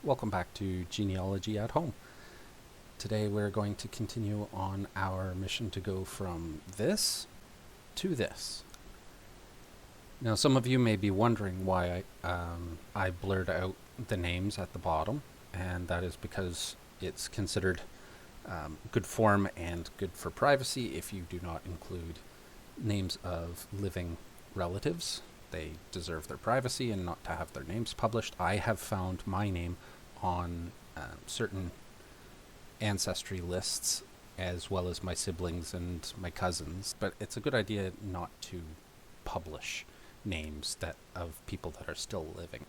Welcome back to Genealogy at Home. Today we're going to continue on our mission to go from this to this. Now, some of you may be wondering why I blurred out the names at the bottom, and that is because it's considered good form and good for privacy if you do not include names of living relatives. They deserve their privacy and not to have their names published. I have found my name on certain ancestry lists as well as my siblings and my cousins, but it's a good idea not to publish names that of people that are still living.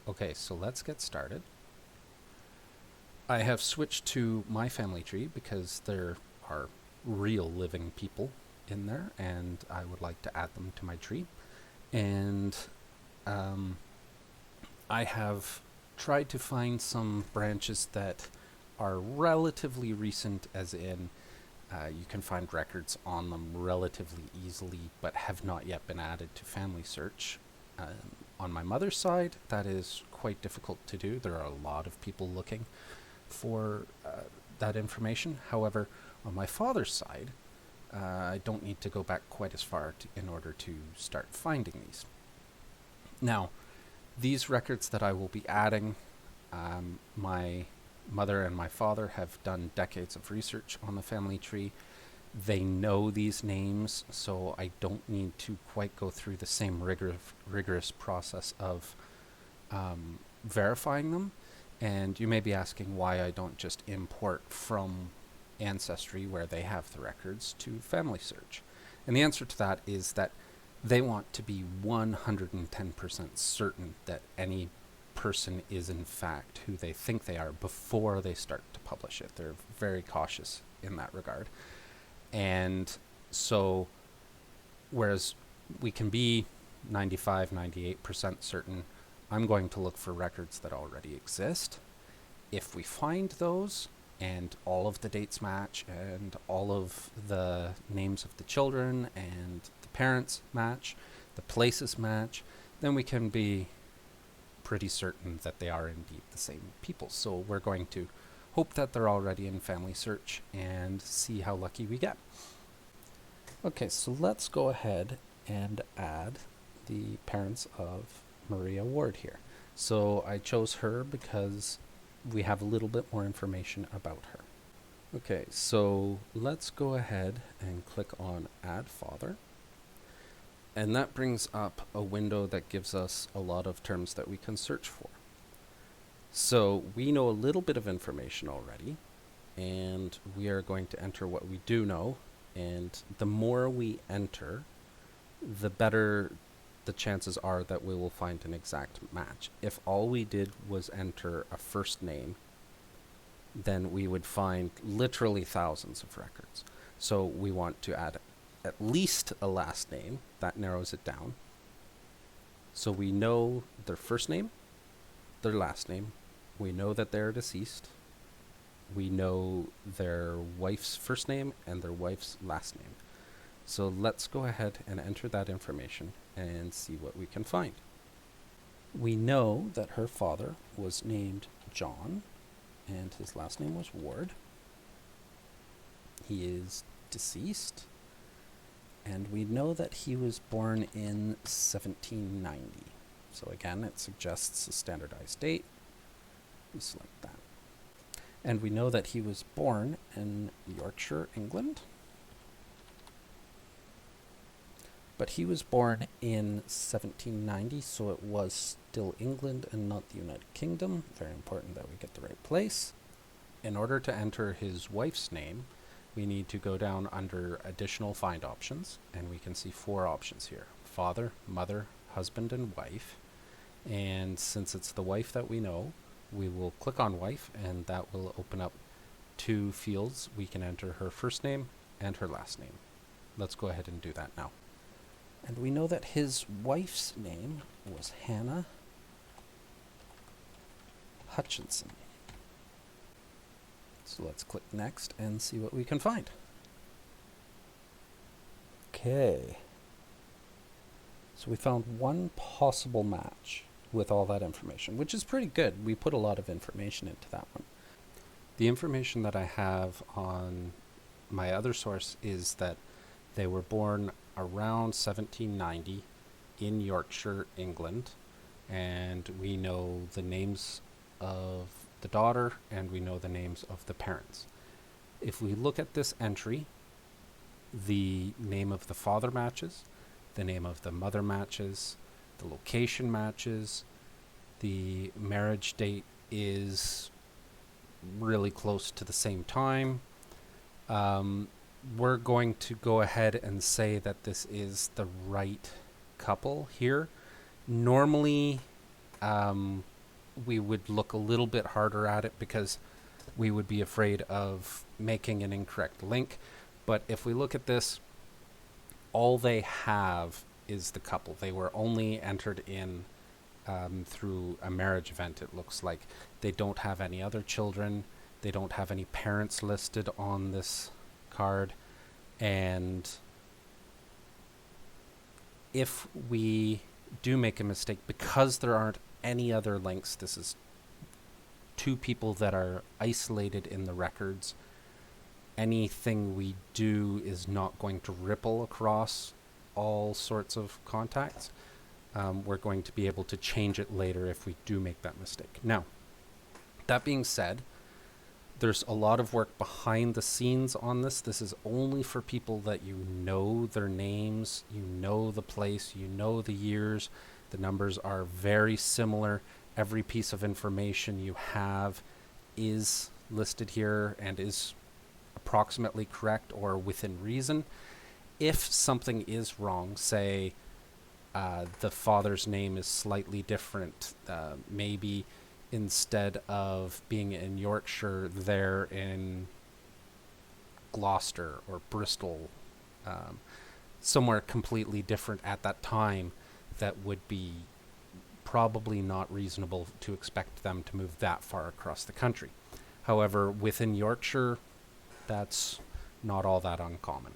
Okay, so let's get started. I have switched to my family tree because there are real living people in there, and I would like to add them to my tree. And I have tried to find some branches that are relatively recent, as in you can find records on them relatively easily, but have not yet been added to Family Search. On my mother's side, that is quite difficult to do. There are a lot of people looking for that information. However, on my father's side, I don't need to go back quite as far in order to start finding these. Now, these records that I will be adding, my mother and my father have done decades of research on the family tree. They know these names, so I don't need to quite go through the same rigorous process of verifying them. And you may be asking why I don't just import from Ancestry, where they have the records, to Family Search. And the answer to that is that they want to be 110% certain that any person is in fact who they think they are before they start to publish it. They're very cautious in that regard. And so, whereas we can be 95, 98% certain, I'm going to look for records that already exist. If we find those, and all of the dates match, and all of the names of the children and the parents match, the places match, then we can be pretty certain that they are indeed the same people. So we're going to hope that they're already in Family Search and see how lucky we get. Okay, so let's go ahead and add the parents of Maria Ward here. So I chose her because we have a little bit more information about her. Okay, so let's go ahead and click on Add Father. And that brings up a window that gives us a lot of terms that we can search for. So we know a little bit of information already, and we are going to enter what we do know. And the more we enter, the better the chances are that we will find an exact match. If all we did was enter a first name, then we would find literally thousands of records. So we want to add at least a last name. That narrows it down. So we know their first name, their last name. We know that they're deceased. We know their wife's first name and their wife's last name. So let's go ahead and enter that information and see what we can find. We know that her father was named John, and his last name was Ward. He is deceased, and we know that he was born in 1790. So again, it suggests a standardized date. We select that. And we know that he was born in Yorkshire, England. But he was born in 1790, so it was still England and not the United Kingdom. Very important that we get the right place. In order to enter his wife's name, we need to go down under additional find options, and we can see 4 options here: father, mother, husband, and wife. And since it's the wife that we know, we will click on wife, and that will open up 2 fields. We can enter her first name and her last name. Let's go ahead and do that now. And we know that his wife's name was Hannah Hutchinson. So let's click next and see what we can find. Okay. So we found one possible match. with all that information, which is pretty good. We put a lot of information into that one. The information that I have on my other source is that they were born around 1790 in Yorkshire, England, and we know the names of the daughter and we know the names of the parents. If we look at this entry, the name of the father matches, the name of the mother matches, the location matches, the marriage date is really close to the same time. We're going to go ahead and say that this is the right couple here. Normally, we would look a little bit harder at it because we would be afraid of making an incorrect link. But if we look at this, all they have is the couple. They were only entered in through a marriage event, it looks like. They don't have any other children. They don't have any parents listed on this card. And if we do make a mistake, because there aren't any other links, this is two people that are isolated in the records, anything we do is not going to ripple across all sorts of contacts. We're going to be able to change it later if we do make that mistake. Now, that being said, there's a lot of work behind the scenes on this. This is only for people that you know their names, you know the place, you know the years. The numbers are very similar. Every piece of information you have is listed here and is approximately correct or within reason. If something is wrong, say the father's name is slightly different, maybe instead of being in Yorkshire, they're in Gloucester or Bristol, somewhere completely different at that time, that would be probably not reasonable to expect them to move that far across the country. However, within Yorkshire, that's not all that uncommon.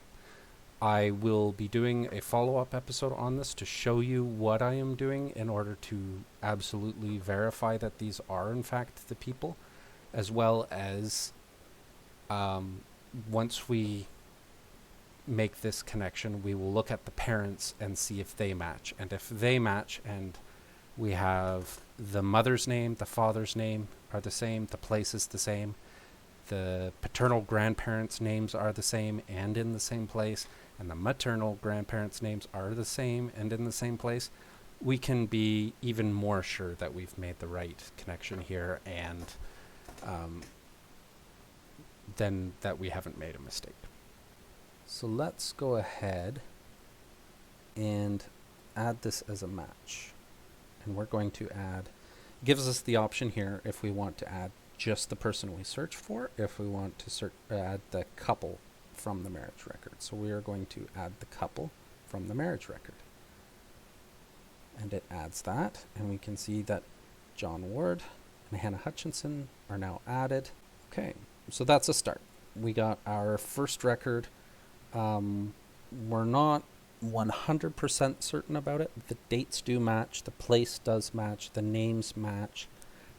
I will be doing a follow-up episode on this to show you what I am doing in order to absolutely verify that these are in fact the people, as well as once we make this connection, we will look at the parents and see if they match. And if they match and we have the mother's name, the father's name are the same, the place is the same, the paternal grandparents' names are the same and in the same place, and the maternal grandparents' names are the same and in the same place, we can be even more sure that we've made the right connection here, and then that we haven't made a mistake. So let's go ahead and add this as a match. And we're going to add, gives us the option here if we want to add just the person we search for, if we want to add the couple from the marriage record. So we are going to add the couple from the marriage record. And it adds that, and we can see that John Ward and Hannah Hutchinson are now added. Okay, so that's a start. We got our first record. We're not 100% certain about it. The dates do match, the place does match, the names match.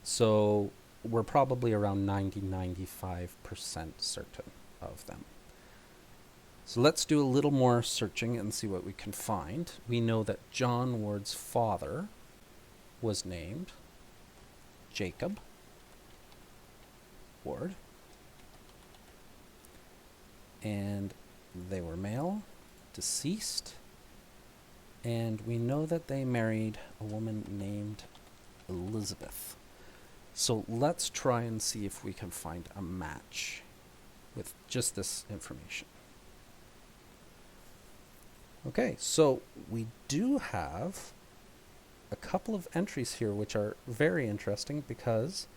So we're probably around 90-95% certain of them. So let's do a little more searching and see what we can find. We know that John Ward's father was named Jacob Ward, and they were male, deceased, and we know that they married a woman named Elizabeth. So let's try and see if we can find a match with just this information. Okay, so we do have a couple of entries here which are very interesting because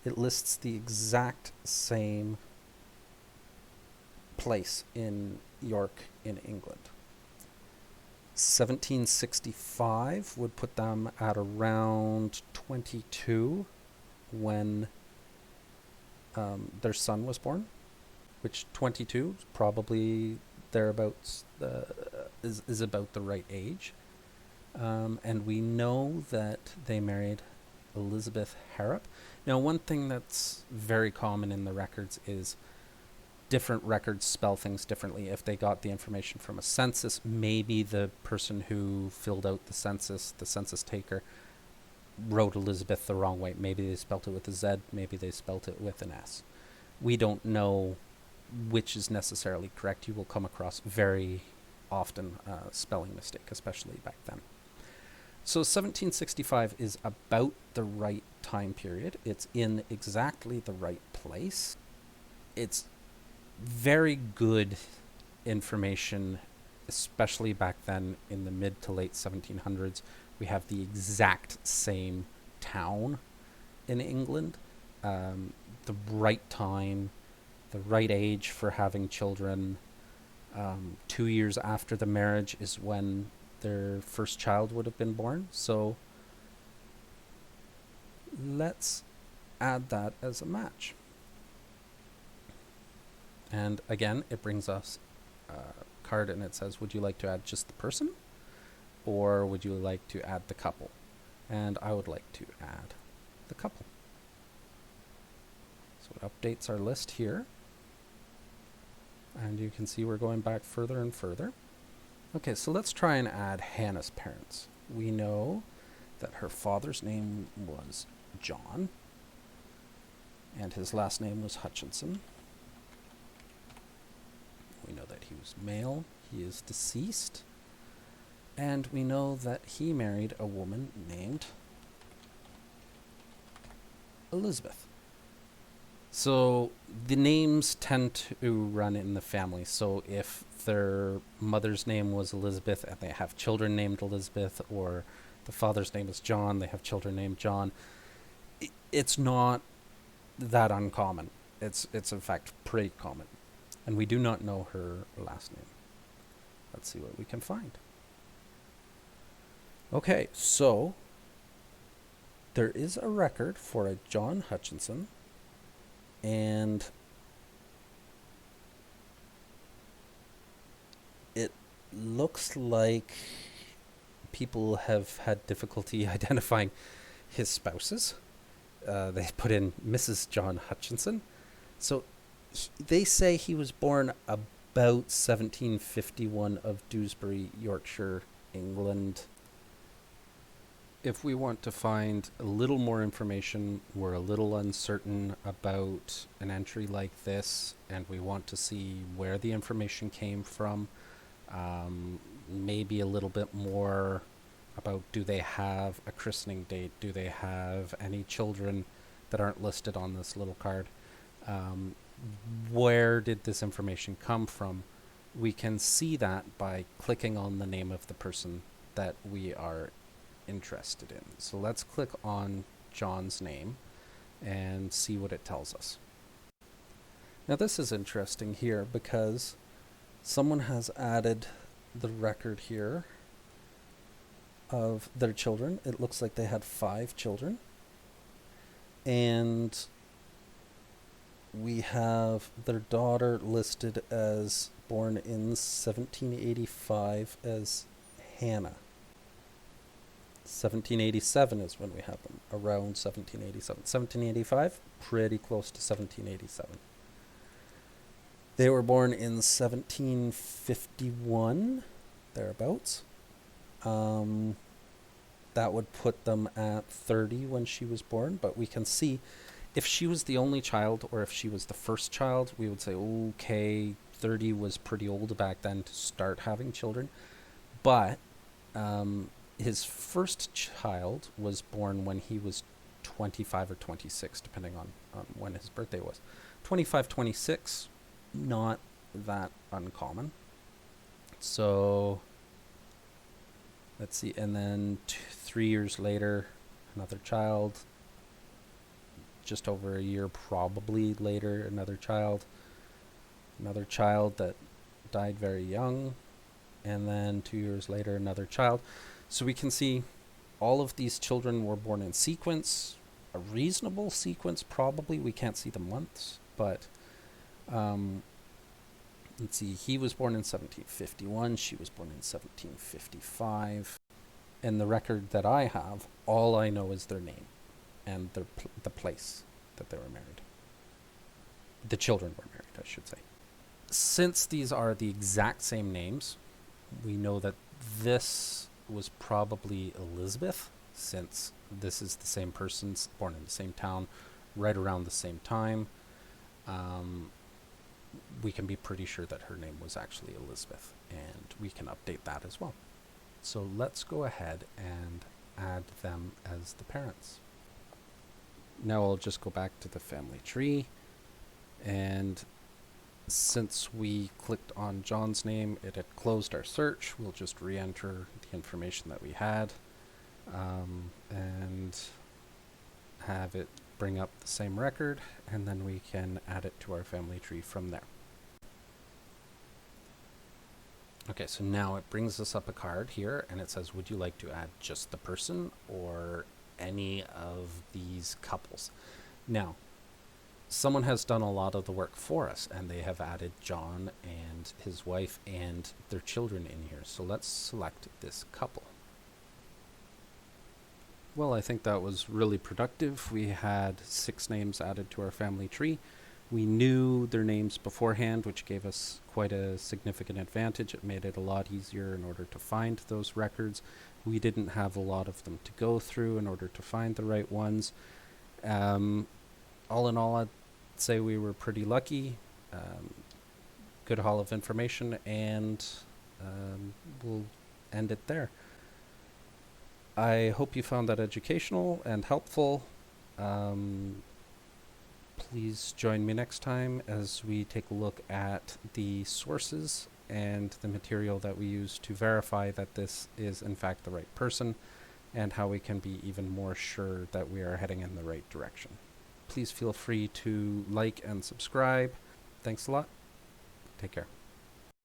it lists the exact same place in York in England. 1765 would put them at around 22 when their son was born, which 22 probably thereabouts is about the right age. And we know that they married Elizabeth Harrop. Now, one thing that's very common in the records is different records spell things differently. If they got the information from a census, maybe the person who filled out the census taker, wrote Elizabeth the wrong way. Maybe they spelt it with a Z, maybe they spelt it with an S. We don't know which is necessarily correct. You will come across very often spelling mistake, especially back then. So 1765 is about the right time period. It's in exactly the right place. It's very good information, especially back then in the mid to late 1700s. We have the exact same town in England, the right time, the right age for having children. 2 years after the marriage is when their first child would have been born. So let's add that as a match. And again, it brings us a card and it says, would you like to add just the person? Or would you like to add the couple? And I would like to add the couple. So it updates our list here. And you can see we're going back further and further. Okay, so let's try and add Hannah's parents. We know that her father's name was John, and his last name was Hutchinson. We know that he was male, he is deceased, and we know that he married a woman named Elizabeth. So the names tend to run in the family. So if their mother's name was Elizabeth and they have children named Elizabeth, or the father's name is John, they have children named John, it's not that uncommon. It's in fact pretty common. And we do not know her last name. Let's see what we can find. Okay, so there is a record for a John Hutchinson, and it looks like people have had difficulty identifying his spouses. They put in Mrs. John Hutchinson. So they say he was born about 1751 of Dewsbury, Yorkshire, England. If we want to find a little more information, we're a little uncertain about an entry like this, and we want to see where the information came from. Maybe a little bit more about, do they have a christening date? Do they have any children that aren't listed on this little card? Where did this information come from? We can see that by clicking on the name of the person that we are interested in. So let's click on John's name and see what it tells us. Now this is interesting here because someone has added the record here of their children. It looks like they had 5 children, and we have their daughter listed as born in 1785 as Hannah. 1787 is when we have them, around 1787. 1785, pretty close to 1787. They were born in 1751, thereabouts. That would put them at 30 when she was born, but we can see if she was the only child or if she was the first child, we would say, okay, 30 was pretty old back then to start having children. But his first child was born when he was 25 or 26, depending on when his birthday was. 25, 26, not that uncommon. So let's see, and then 3 years later, another child. Just over a year probably later, another child that died very young, and then 2 years later, another child. So we can see all of these children were born in sequence, a reasonable sequence probably. We can't see the months, but let's see, he was born in 1751, she was born in 1755, In the record that I have, all I know is their name and the place that they were married. The children were married, I should say. Since these are the exact same names, we know that this was probably Elizabeth, since this is the same person born in the same town, right around the same time. We can be pretty sure that her name was actually Elizabeth, and we can update that as well. So let's go ahead and add them as the parents. Now I'll just go back to the family tree, and since we clicked on John's name, it had closed our search. We'll just re-enter the information that we had, and have it bring up the same record, and then we can add it to our family tree from there. Okay, so now it brings us up a card here, and it says, would you like to add just the person or any of these couples? Now, someone has done a lot of the work for us, and they have added John and his wife and their children in here. So let's select this couple. Well, I think that was really productive. We had 6 names added to our family tree. We knew their names beforehand, which gave us quite a significant advantage. It made it a lot easier in order to find those records. We didn't have a lot of them to go through in order to find the right ones. All in all, I'd say we were pretty lucky. Good haul of information, and we'll end it there. I hope you found that educational and helpful. Please join me next time as we take a look at the sources and the material that we use to verify that this is in fact the right person, and how we can be even more sure that we are heading in the right direction. Please feel free to like and subscribe. Thanks a lot. Take care.